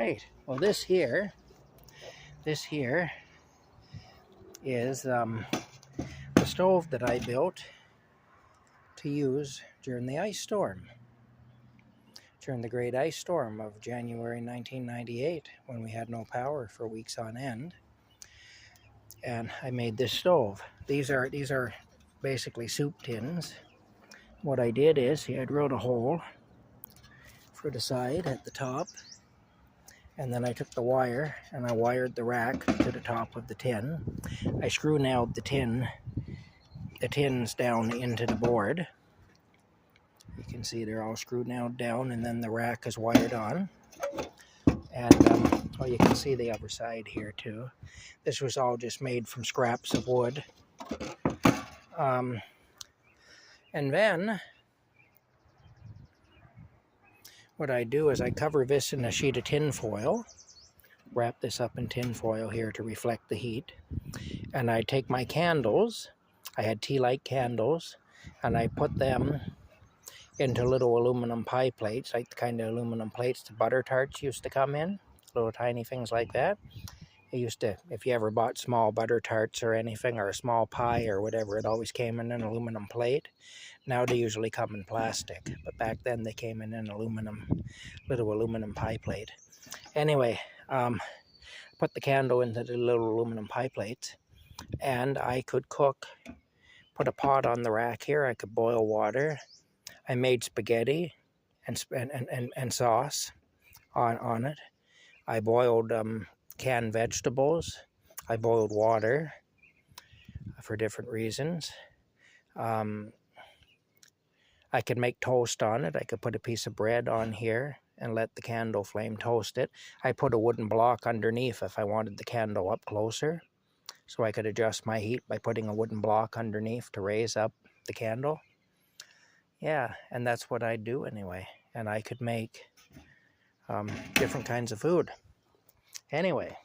right. Well, this here is the stove that I built to use during the ice storm. During the great ice storm of January 1998, when we had no power for weeks on end. And I made this stove. These are basically soup tins. What I did is I drilled a hole for the side at the top, and then I took the wire and I wired the rack to the top of the tin. I screw nailed the tins down into the board. You can see they're all screw nailed down, and then the rack is wired on. And well, you can see the other side here too. This was all just made from scraps of wood. And then what I do is I cover this in a sheet of tin foil, wrap this up in tin foil here to reflect the heat, and I take my candles, I had tea light candles, and I put them into little aluminum pie plates, like the kind of aluminum plates the butter tarts used to come in, little tiny things like that. It used to, if you ever bought small butter tarts or anything, or a small pie or whatever, it always came in an aluminum plate. Now they usually come in plastic, but back then they came in an little aluminum pie plate. Anyway, put the candle into the little aluminum pie plates, and I could cook, put a pot on the rack here, I could boil water. I made spaghetti and sauce on it. I boiled canned vegetables. I boiled water for different reasons. I could make toast on it. I could put a piece of bread on here and let the candle flame toast it. I put a wooden block underneath if I wanted the candle up closer, so I could adjust my heat by putting a wooden block underneath to raise up the candle. Yeah, and that's what I do anyway. And I could make different kinds of food. Anyway,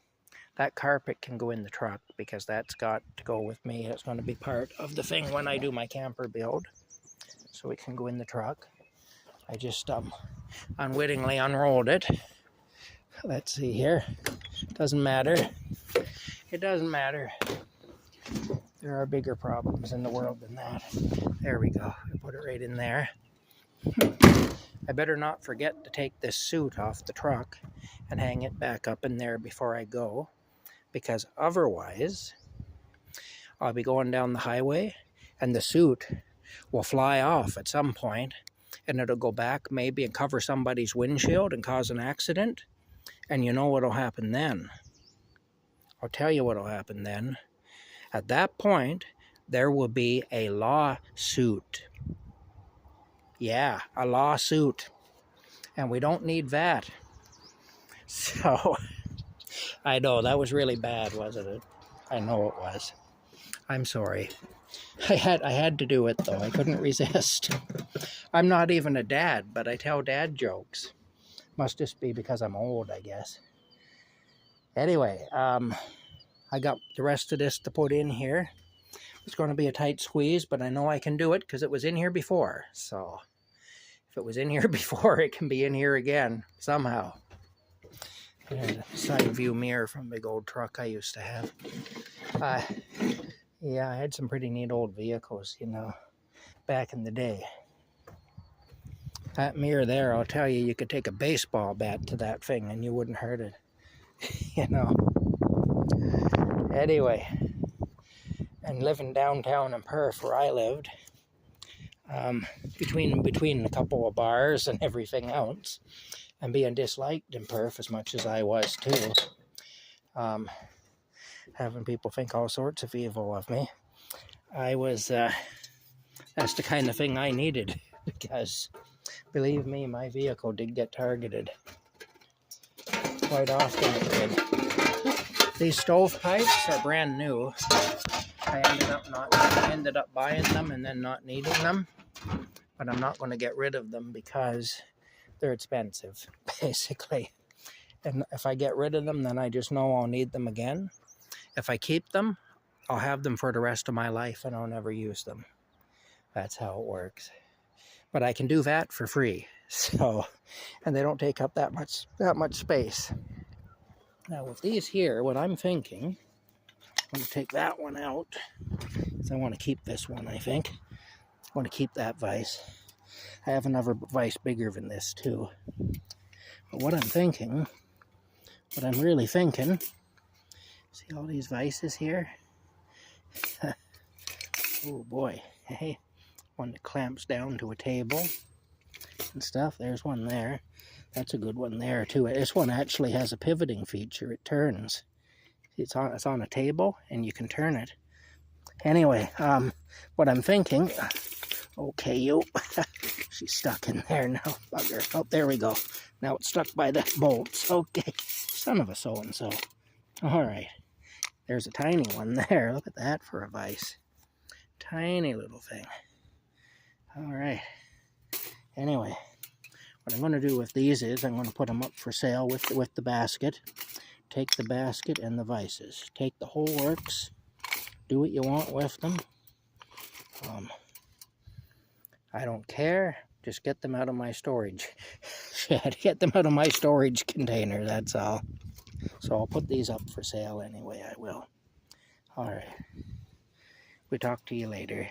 that carpet can go in the truck because that's got to go with me. It's going to be part of the thing when I do my camper build. So it can go in the truck. I just unwittingly unrolled it. Let's see here. Doesn't matter. It doesn't matter. There are bigger problems in the world than that. There we go. I put it right in there. I better not forget to take this suit off the truck and hang it back up in there before I go, because otherwise I'll be going down the highway and the suit will fly off at some point, and it'll go back maybe and cover somebody's windshield and cause an accident. And you know what'll happen then? I'll tell you what'll happen then. At that point, there will be a lawsuit. Yeah, a lawsuit. And we don't need that. So, I know, that was really bad, wasn't it? I know it was. I'm sorry. I had to do it, though. I couldn't resist. I'm not even a dad, but I tell dad jokes. Must just be because I'm old, I guess. Anyway, I got the rest of this to put in here. It's going to be a tight squeeze, but I know I can do it because it was in here before. So, if it was in here before, it can be in here again somehow. There's a side view mirror from a big old truck I used to have. Yeah, I had some pretty neat old vehicles, you know, back in the day. That mirror there, I'll tell you, you could take a baseball bat to that thing and you wouldn't hurt it, you know. Anyway, and living downtown in Perth where I lived, between a couple of bars and everything else, and being disliked in Perth as much as I was too, having people think all sorts of evil of me, I was, that's the kind of thing I needed, because, believe me, my vehicle did get targeted. Quite often it did. These stovepipes are brand new. I ended up buying them and then not needing them, but I'm not going to get rid of them because they're expensive, basically. And if I get rid of them, then I just know I'll need them again. If I keep them, I'll have them for the rest of my life and I'll never use them. That's how it works. But I can do that for free. So, and they don't take up that much space. Now with these here, what I'm thinking, I'm going to take that one out, because I want to keep this one, I think. I want to keep that vise. I have another vise bigger than this too. But what I'm thinking, what I'm really thinking, see all these vices here? Oh boy, hey, one that clamps down to a table and stuff. There's one there. That's a good one there too. This one actually has a pivoting feature. It turns. It's on a table and you can turn it. Anyway, what I'm thinking, okay, you, she's stuck in there now, bugger. Oh, there we go. Now it's stuck by the bolts. Okay, son of a so-and-so. All right, there's a tiny one there. Look at that for a vise. Tiny little thing. All right. Anyway, what I'm going to do with these is I'm going to put them up for sale with the basket. Take the basket and the vices. Take the whole works. Do what you want with them. I don't care. Just get them out of my storage shed. Get them out of my storage container, that's all. So I'll put these up for sale anyway, I will. All right. We talk to you later.